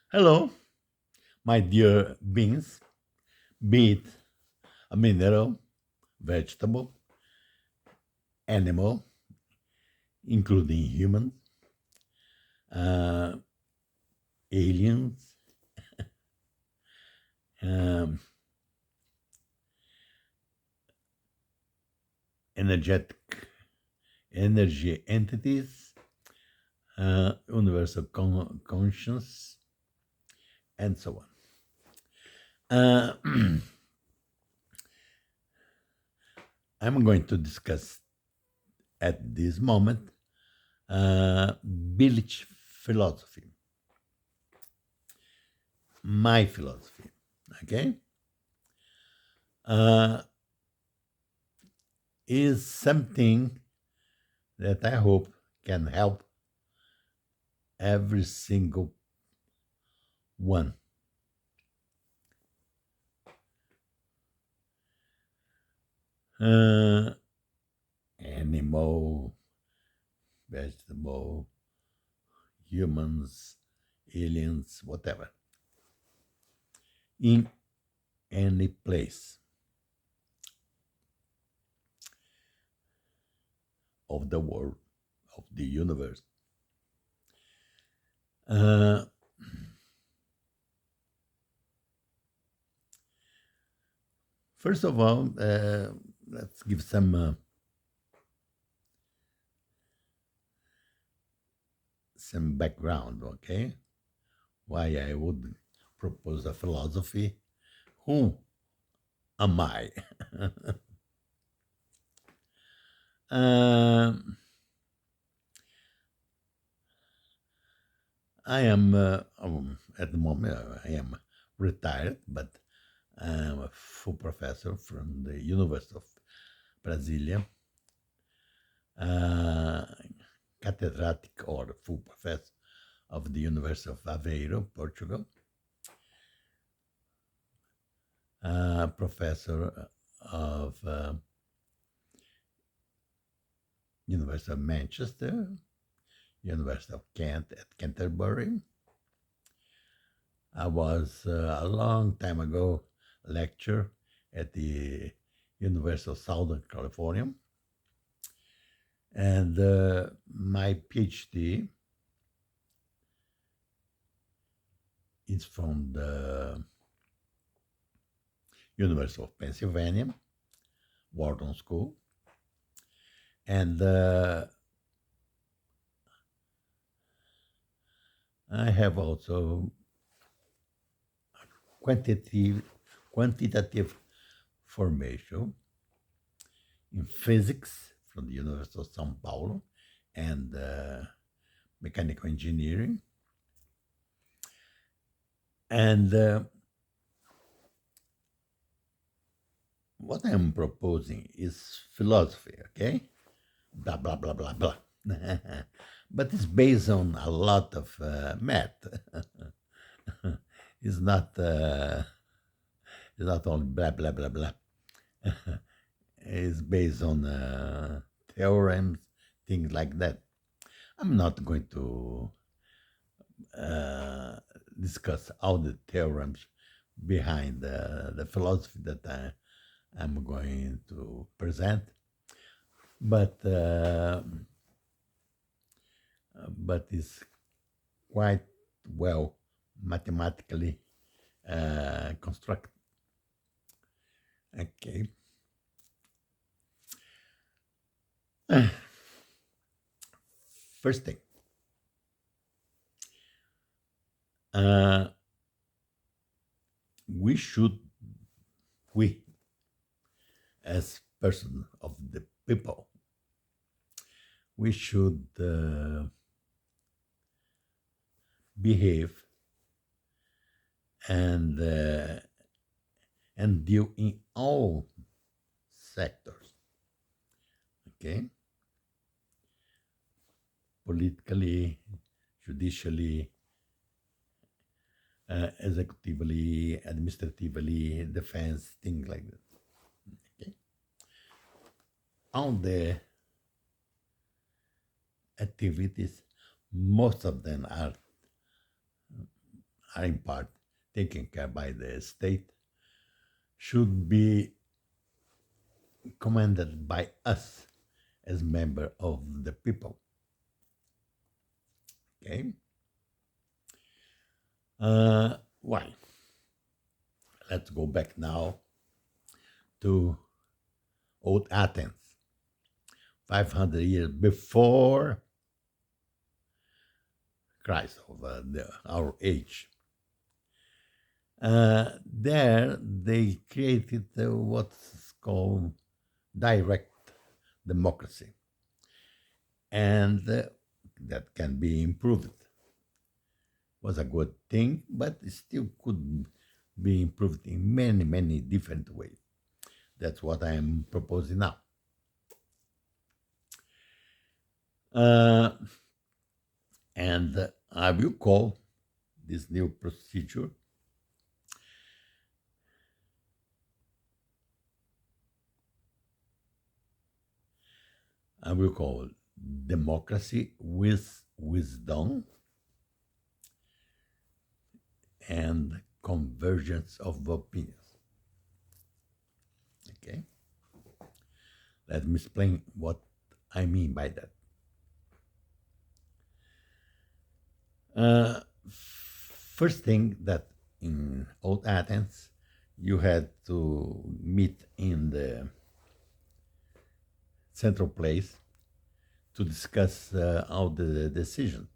Hello, my dear beings, be it a mineral, vegetable, animal, including humans, uh, aliens, um, energetic energy entities, universal conscience, and so on. I'm going to discuss at this moment Bilich philosophy, my philosophy. Okay, uh, is something that I hope can help every single one. Uh, Animal, vegetable, humans, aliens, whatever, in any place of the world, of the universe. Uh, First of all, let's give some background, okay? Why I would propose a philosophy. Who am I? um, I am at the moment I am retired, but I'm a full professor from the University of Brasilia, uh, catedrático or full professor of the University of Aveiro, Portugal, professor of University of Manchester, University of Kent at Canterbury. I was a long time ago lecturer at the University of Southern California, and my PhD is from the University of Pennsylvania, Wharton School, and I have also quantitative quantitative formation in physics from the University of São Paulo and mechanical engineering. And what I'm proposing is philosophy, okay? Blah, blah, blah, blah, blah. But it's based on a lot of math. it's not uh, it's not only blah blah blah blah. It's based on theorems, things like that. I'm not going to uh, discuss all the theorems behind the philosophy that I'm going to present, but it's quite well mathematically constructed. Okay. First thing, uh, we should, we as person of the people, we should behave and deal in all sectors, okay? Politically, judicially, executively, administratively, defense, things like that. Okay? All the activities, most of them are in part taken care by the state should be commanded by us as member of the people. Okay? Why? Let's go back now to old Athens, 500 years before Christ, of our age. There they created what's called direct democracy, and that can be improved. Was a good thing, but it still could be improved in many, many different ways. That's what I am proposing now. Uh, and I will call this new procedure I will call democracy with wisdom and convergence of opinions. Okay? Let me explain what I mean by that. First thing that in old Athens, you had to meet in the central place to discuss all the decision.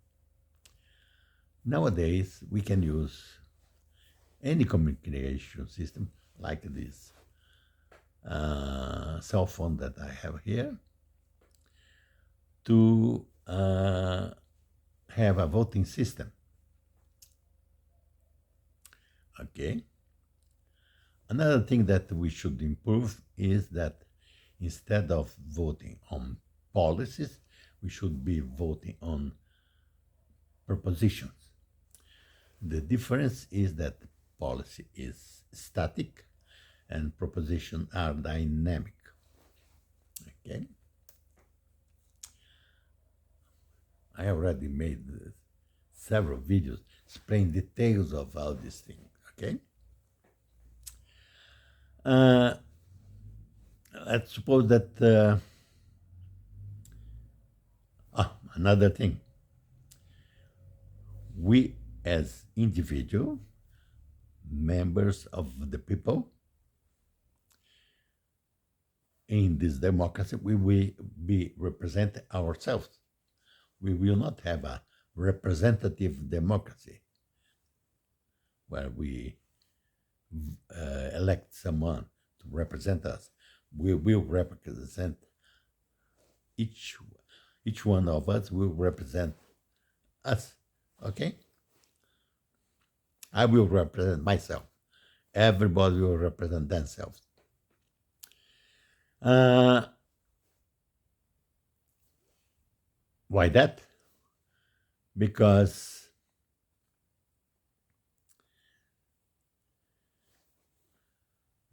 Nowadays, we can use any communication system like this cell phone that I have here to have a voting system. Okay. Another thing that we should improve is that instead of voting on policies, we should be voting on propositions. The difference is that policy is static and propositions are dynamic. Okay? I already made several videos explaining details of all these things. Okay? Let's suppose that another thing, we as individual members of the people in this democracy, we will be represent ourselves. We will not have a representative democracy where we elect someone to represent us. We will represent each one of us will represent us. Okay? I will represent myself. Everybody will represent themselves. Why that? Because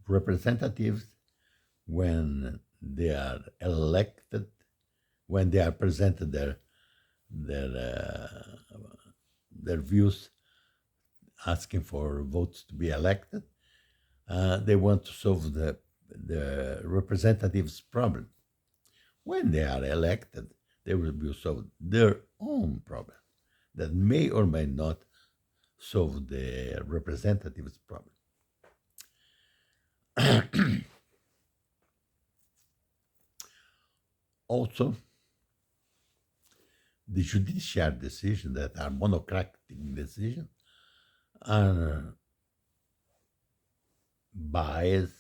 representatives, when they are elected, when they are presented their views, asking for votes to be elected, they want to solve the representatives' problem. When they are elected, they will be solve their own problem that may or may not solve the representatives' problem. Also, the judicial decisions that are monocratic decisions are biased,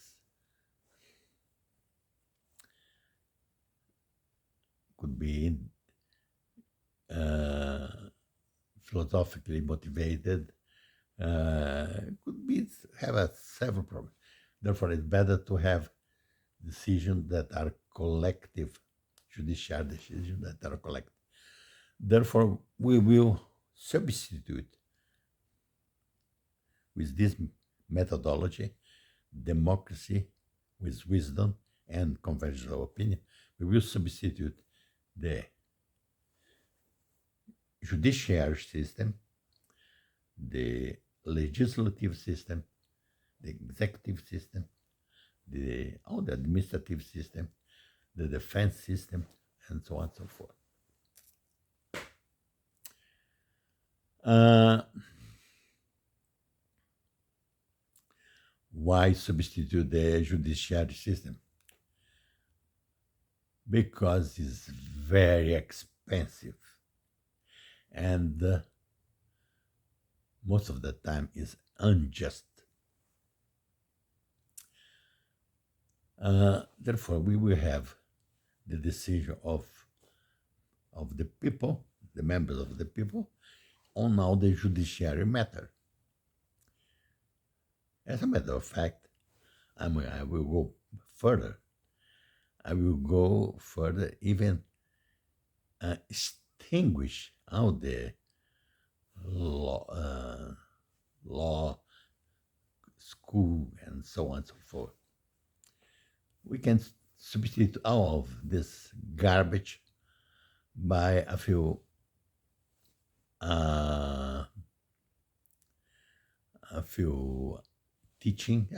could be philosophically motivated, could be have several problems. Therefore, it's better to have decisions that are collective, judicial decisions that are collective. Therefore, we will substitute with this methodology democracy with wisdom and convergence of opinion. We will substitute the judiciary system, the legislative system, the executive system, the administrative system, the defense system, and so on and so forth. Uh, why substitute the judiciary system? Because it's very expensive and most of the time is unjust. Therefore, we will have the decision of the people, the members of the people, on all the judiciary matter. As a matter of fact, I will go further. I will go further, even extinguish all the law school and so on and so forth. We can substitute all of this garbage by uh, a few teaching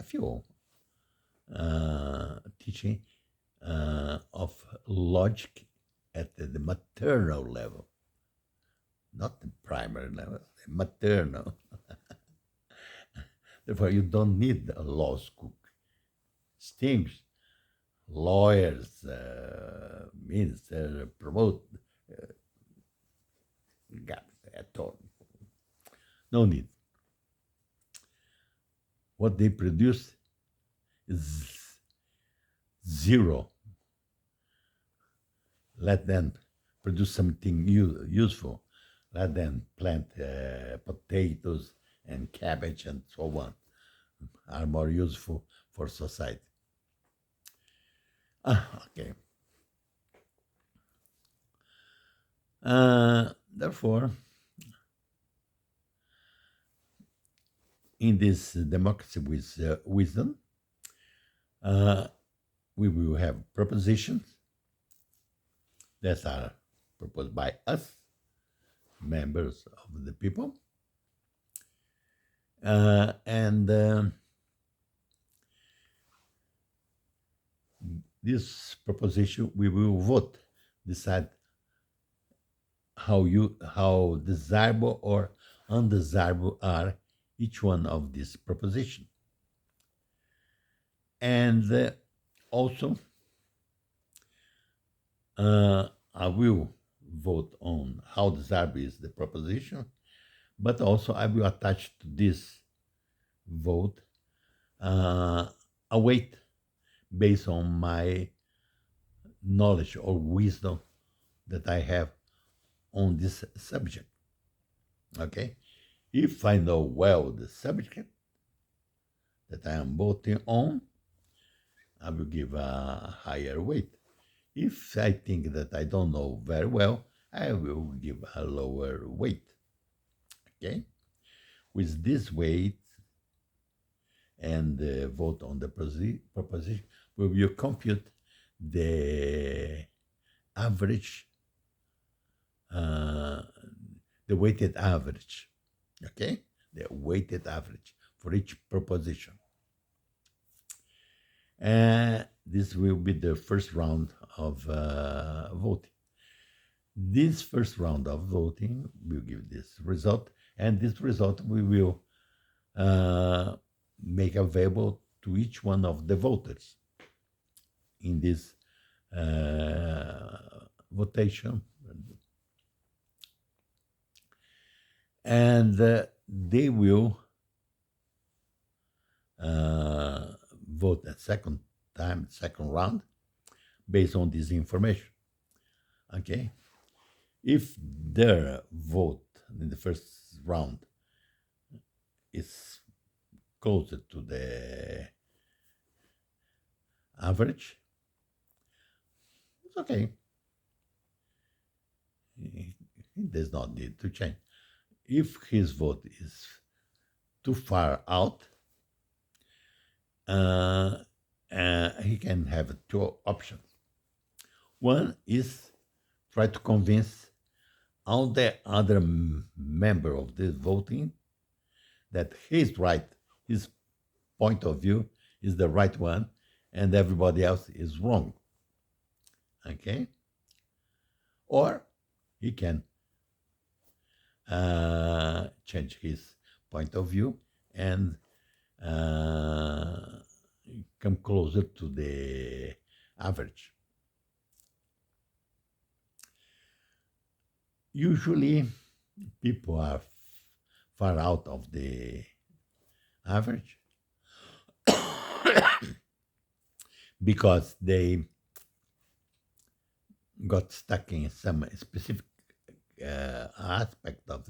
of logic at the maternal level, not the primary level, the maternal. Therefore, you don't need a law school. Stings, lawyers, ministers, promote, God, at all. No need. What they produce is zero. Let them produce something useful. Let them plant potatoes and cabbage and so on. Are more useful for society. Okay. Therefore, in this democracy with wisdom, we will have propositions that are proposed by us, members of the people, and this proposition we will vote, decide how desirable or undesirable are each one of these propositions. And also, I will vote on how desirable is the proposition, but also I will attach to this vote a weight based on my knowledge or wisdom that I have on this subject. Okay? If I know well the subject that I am voting on, I will give a higher weight. If I think that I don't know very well, I will give a lower weight. Okay? With this weight and vote on the proposition, we will compute the average, the weighted average. Okay? The weighted average for each proposition. And this will be the first round of voting. This first round of voting will give this result, and this result we will make available to each one of the voters in this votation. And they will vote a second round, based on this information. Okay? If their vote in the first round is closer to the average, it's okay. He does not need to change. If his vote is too far out, he can have two options. One is try to convince all the other member of this voting that he's right, his point of view is the right one, and everybody else is wrong. Okay? Or he can change his point of view and uh, come closer to the average. Usually, people are far out of the average because they got stuck in some specific aspect of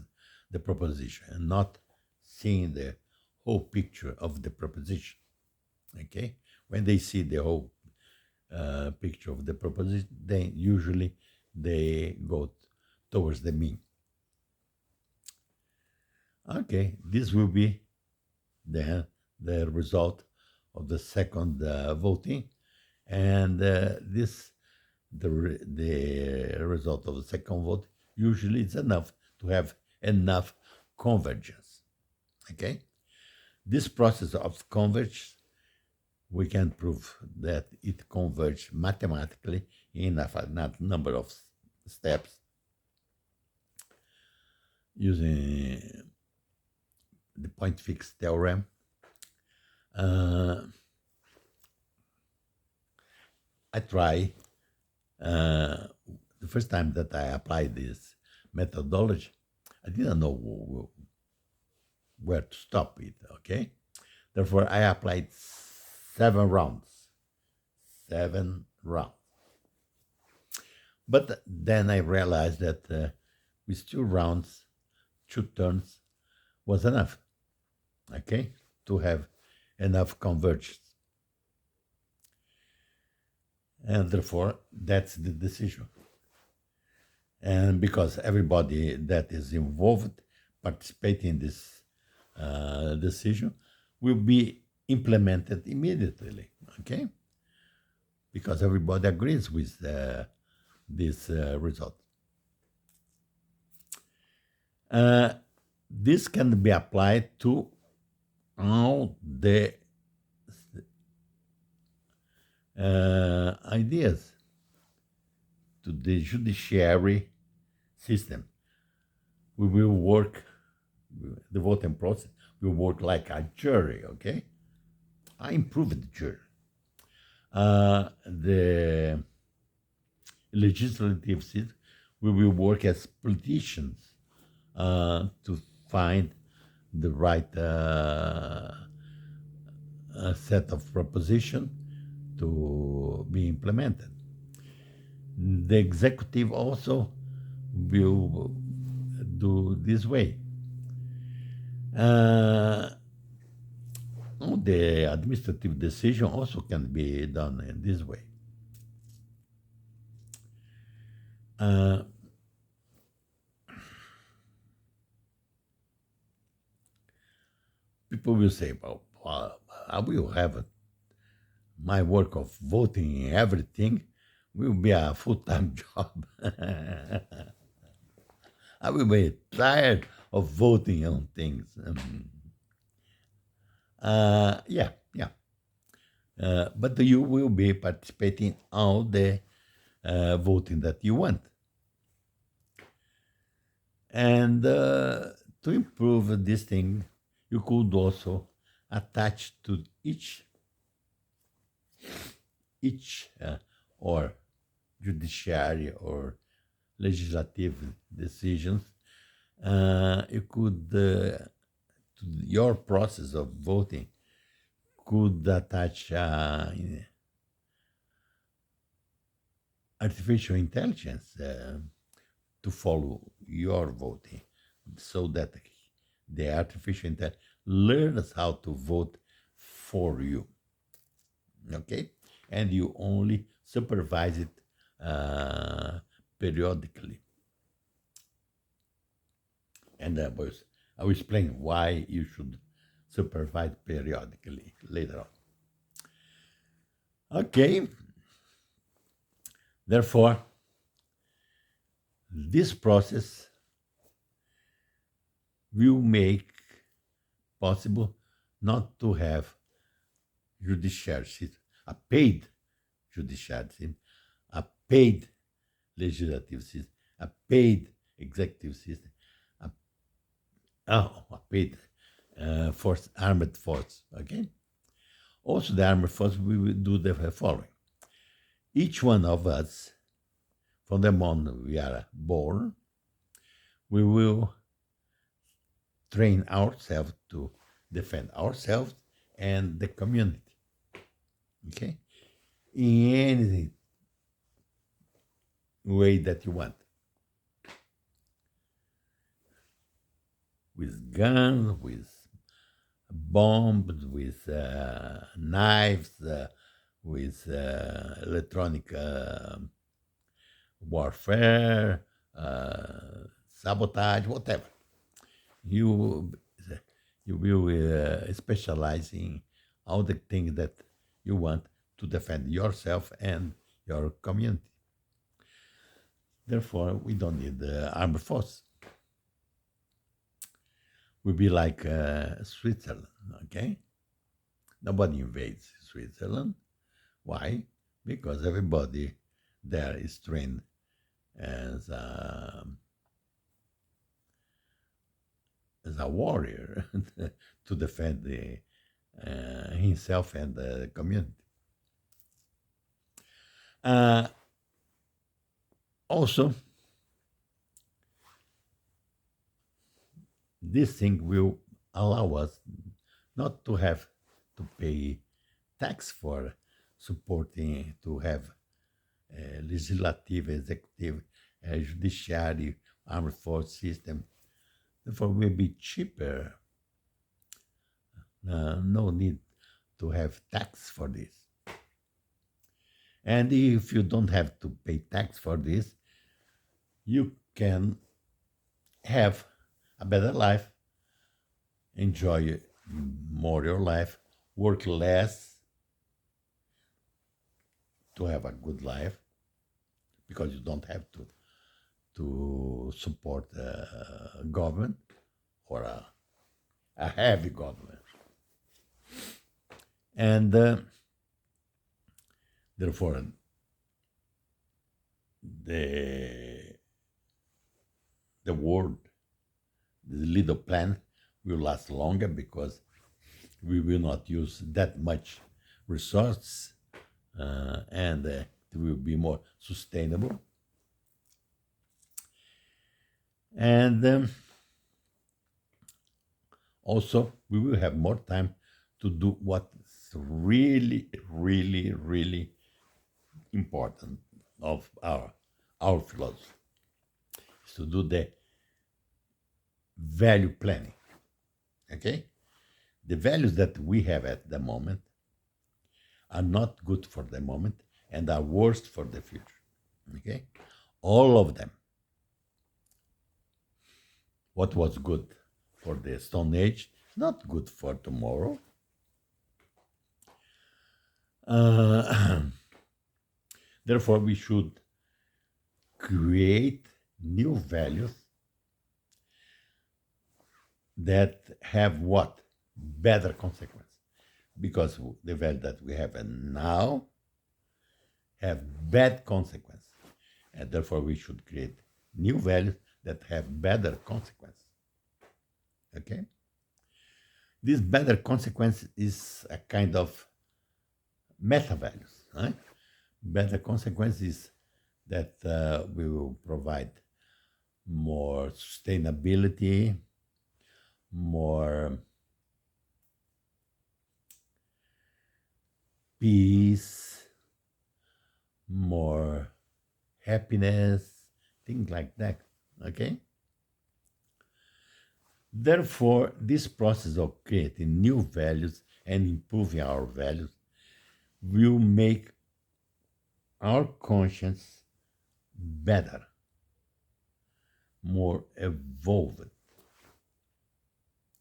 the proposition and not seeing the whole picture of the proposition. Okay, when they see the whole picture of the proposition, then usually they go towards the mean. Okay, this will be the result of the second voting, and this the result of the second vote usually is enough to have enough convergence. Okay, this process of convergence we can prove that it converges mathematically in a finite number of steps using the point fixed theorem. I try the first time that I applied this methodology, I didn't know where to stop it. Okay, therefore I applied 7 rounds. 7 rounds. But then I realized that with 2 rounds, 2 turns was enough, okay, to have enough convergence. And therefore, that's the decision. And because everybody that is involved, participating in this decision, will be implemented immediately, okay? Because everybody agrees with this result. This can be applied to all the ideas, to the judiciary system. We will work, the voting process will work like a jury, okay? I improved the jury. The legislative system, we will work as politicians to find the right set of proposition to be implemented. The executive also will do this way. The administrative decision also can be done in this way. People will say, well, I will have my work of voting in everything will be a full-time job. I will be tired of voting on things. Yeah. But you will be participating all the voting that you want. And to improve this thing, you could also attach to each or judiciary or legislative decisions, you could to your process of voting could attach artificial intelligence to follow your voting, so that the artificial intelligence learns how to vote for you. Okay, and you only supervise it periodically. And I will explain why you should supervise periodically later on. Okay, therefore, this process will make possible not to have judiciary system, a paid judiciary system, a paid legislative system, a paid executive system, a, a paid force, armed force. Okay. Also, the armed force we will do the following: each one of us, from the moment we are born, we will train ourselves to defend ourselves and the community. Okay, in any way that you want, with guns, with bombs, with knives, with electronic warfare, sabotage, whatever. You you will specialize in all the things that you want to defend yourself and your community. Therefore, we don't need the armed force. We'll be like Switzerland, okay? Nobody invades Switzerland. Why? Because everybody there is trained as as a warrior to defend himself and the community. Uh, Also, this thing will allow us not to have to pay tax for supporting to have legislative, executive, judiciary, armed force system. Therefore, will be cheaper. No need to have tax for this. And if you don't have to pay tax for this, you can have a better life, enjoy more your life, work less to have a good life, because you don't have to support a government or a heavy government. And therefore, the the world, the little plan will last longer because we will not use that much resource, and it will be more sustainable. And also, we will have more time to do what's really, really, really important of our philosophy, is to do the value planning. Okay, the values that we have at the moment are not good for the moment and are worst for the future. Okay, all of them. What was good for the Stone Age is not good for tomorrow. Uh, Therefore, we should create new values that have what? Better consequence. Because the values that we have now have bad consequence. And therefore, we should create new values that have better consequence. Okay? This better consequence is a kind of meta values. Right? Better consequence is that we will provide more sustainability, more peace, more happiness, things like that. Okay? Therefore, this process of creating new values and improving our values will make our conscience better, more evolved.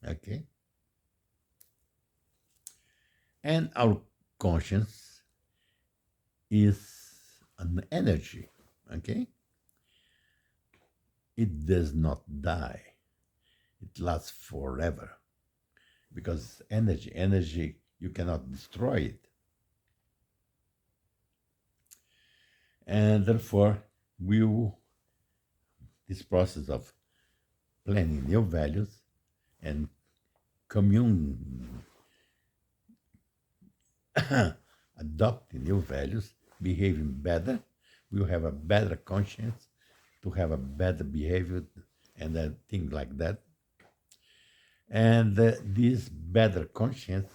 Okay? And our conscience is an energy. Okay? It does not die, it lasts forever. because energy, you cannot destroy it. And therefore, we this process of planning new values and commune adopting new values, behaving better, we will have a better conscience to have a better behavior and things like that. And this better conscience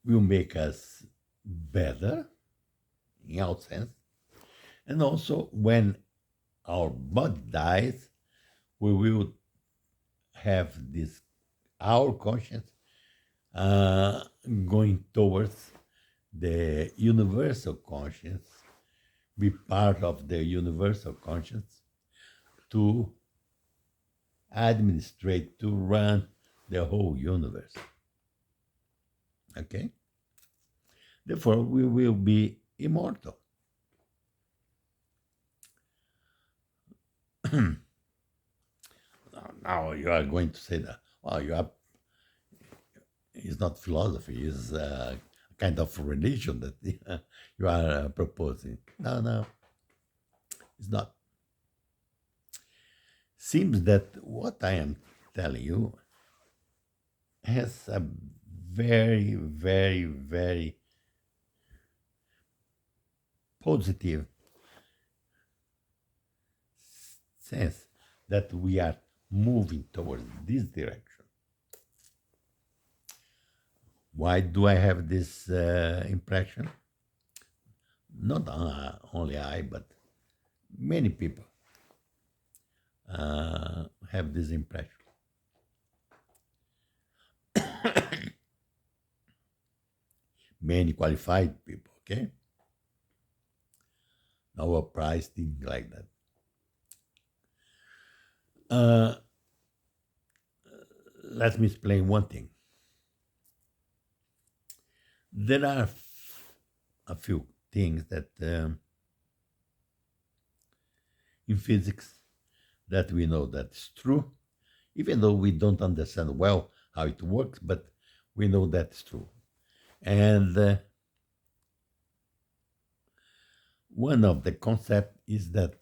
will make us better in our sense. And also, when our body dies, we will have this our conscience uh, going towards the universal conscience, be part of the universal conscience to administrate, to run the whole universe. Okay? Therefore, we will be immortal. Now you are going to say that, well, you are, it's not philosophy, it's a kind of religion that you are proposing. No, no, it's not. Seems that what I am telling you has a very, very, very positive sense that we are moving towards this direction. Why do I have this impression? Not only I, but many people have this impression. Many qualified people, okay? Nobel Prize, things like that. Uh, Let me explain one thing. There are a few things that in physics that we know that's true, even though we don't understand well how it works, but we know that's true. And one of the concepts is that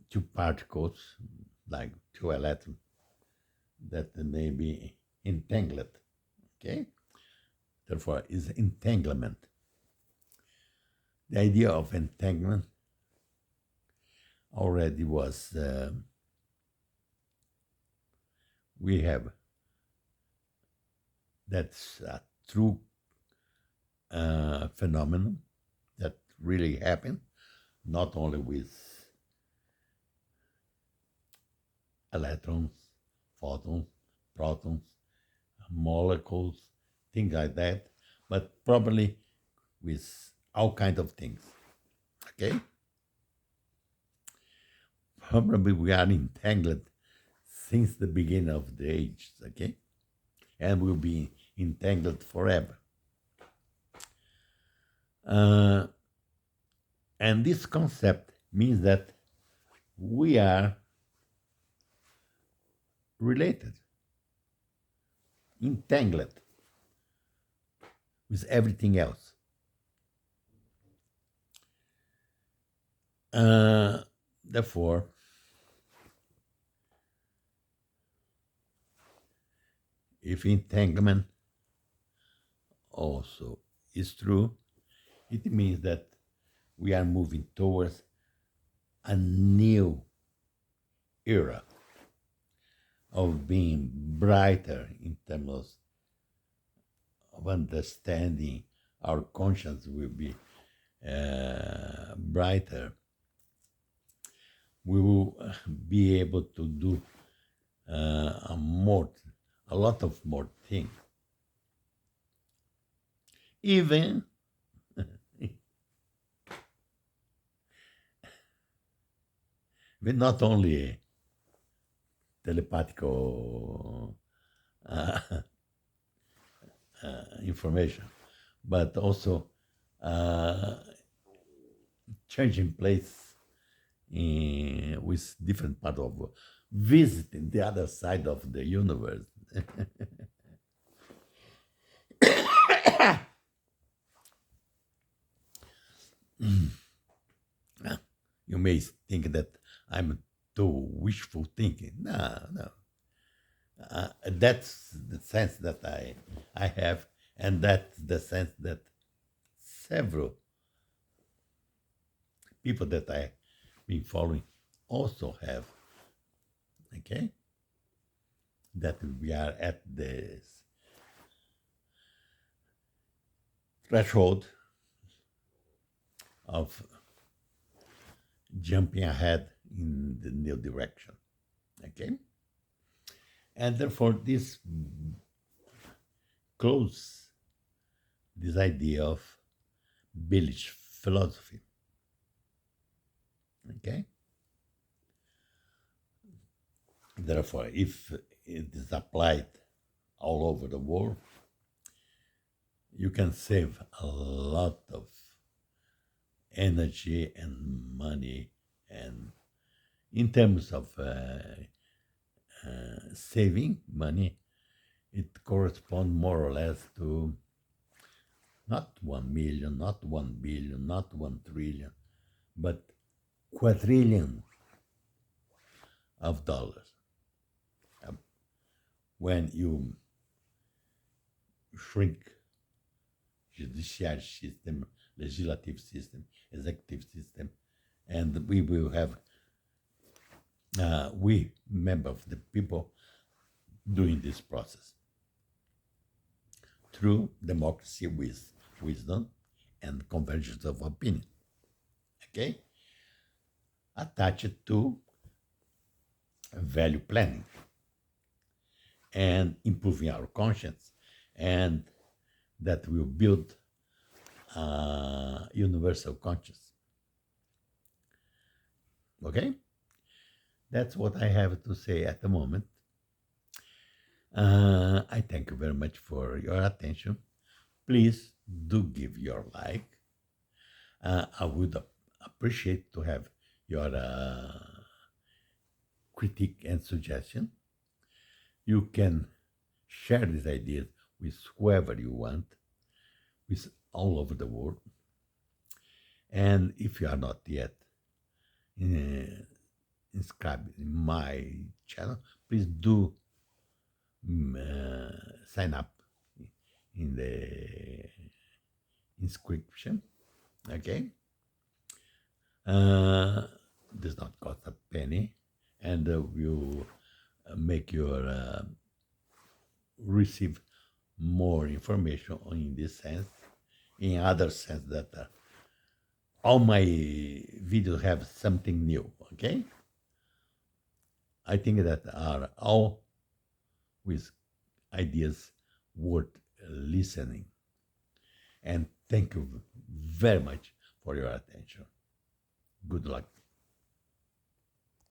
two particles, like two electrons, that may be entangled. Okay? Therefore, is entanglement. The idea of entanglement already was, we have, that's a true phenomenon that really happened, not only with electrons, photons, protons, molecules, things like that, but probably with all kinds of things. Okay? Probably we are entangled since the beginning of the ages, okay? And will be entangled forever. And this concept means that we are related, entangled with everything else. Therefore, if entanglement also is true, it means that we are moving towards a new era of being brighter in terms of understanding. Our conscience will be brighter. We will be able to do a lot of more things. Even with not only telepathical information, but also uh, changing place with different part of visiting the other side of the universe. You may think that I'm too wishful thinking. No, no. That's the sense that I have, and that's the sense that several people that I've been following also have. Okay, that we are at the threshold of jumping ahead in the new direction. Okay, and therefore this close this idea of Bilich philosophy. Okay, therefore, if it is applied all over the world, you can save a lot of energy and money. And in terms of saving money, it corresponds more or less to not 1 million, not 1 billion, not 1 trillion, but quadrillion of dollars. Um, when you shrink judiciary system, legislative system, executive system, and we will have we member of the people doing this process through democracy with wisdom and convergence of opinion. Okay, attached to value planning and improving our conscience, and that will build universal conscience. Okay, that's what I have to say at the moment. I thank you very much for your attention. Please do give your like. I would appreciate to have your critique and suggestion. You can share these ideas with whoever you want, with all over the world. And if you are not yet subscribed in my channel, please do sign up in the inscription. Okay, does not cost a penny, and will make your receive more information in this sense. In other sense that all my videos have something new. Okay, I think that are all with ideas worth listening. And thank you very much for your attention. Good luck.